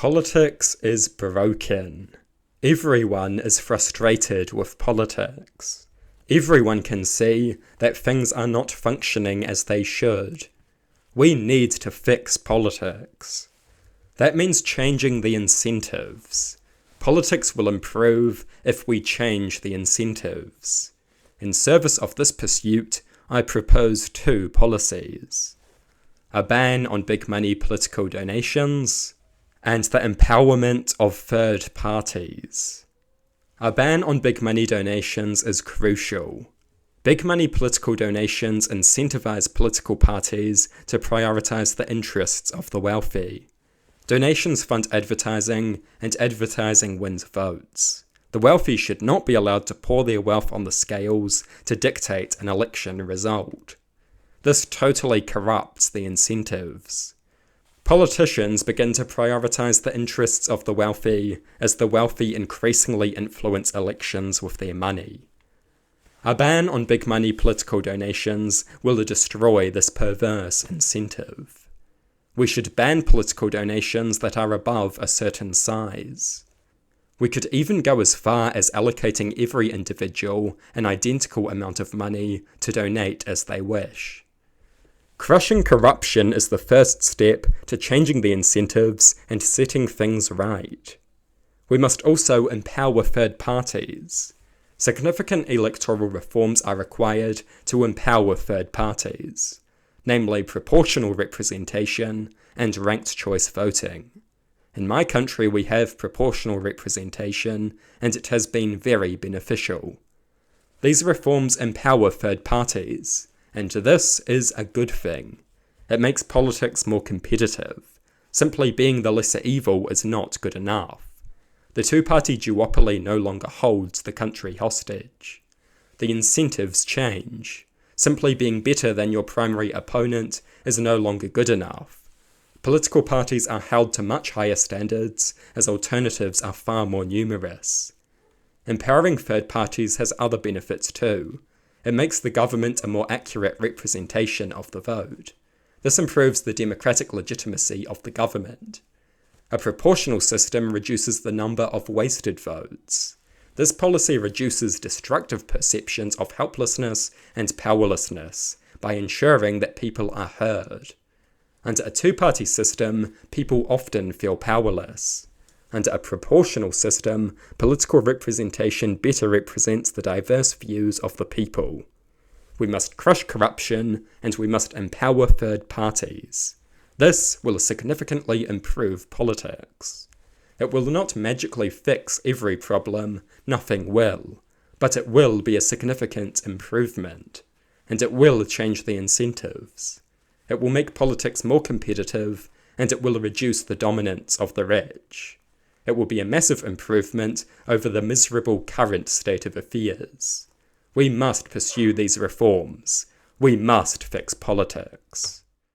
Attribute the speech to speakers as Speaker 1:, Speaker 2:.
Speaker 1: Politics is broken. Everyone is frustrated with politics. Everyone can see that things are not functioning as they should. We need to fix politics. That means changing the incentives. Politics will improve if we change the incentives. In service of this pursuit, I propose two policies: a ban on big money political donations, and the empowerment of third parties. A ban on big money donations is crucial. Big money political donations incentivize political parties to prioritize the interests of the wealthy. Donations fund advertising, and advertising wins votes. The wealthy should not be allowed to pour their wealth on the scales to dictate an election result. This totally corrupts the incentives. Politicians begin to prioritize the interests of the wealthy as the wealthy increasingly influence elections with their money. A ban on big money political donations will destroy this perverse incentive. We should ban political donations that are above a certain size. We could even go as far as allocating every individual an identical amount of money to donate as they wish. Crushing corruption is the first step to changing the incentives and setting things right. We must also empower third parties. Significant electoral reforms are required to empower third parties, namely proportional representation and ranked choice voting. In my country we have proportional representation, and it has been very beneficial. These reforms empower third parties, and this is a good thing. It makes politics more competitive. Simply being the lesser evil is not good enough. The two-party duopoly no longer holds the country hostage. The incentives change. Simply being better than your primary opponent is no longer good enough. Political parties are held to much higher standards as alternatives are far more numerous. Empowering third parties has other benefits too. It makes the government a more accurate representation of the vote. This improves the democratic legitimacy of the government. A proportional system reduces the number of wasted votes. This policy reduces destructive perceptions of helplessness and powerlessness by ensuring that people are heard. Under a two-party system, people often feel powerless. Under a proportional system, political representation better represents the diverse views of the people. We must crush corruption, and we must empower third parties. This will significantly improve politics. It will not magically fix every problem, nothing will, but it will be a significant improvement, and it will change the incentives. It will make politics more competitive, and it will reduce the dominance of the rich. It will be a massive improvement over the miserable current state of affairs. We must pursue these reforms. We must fix politics.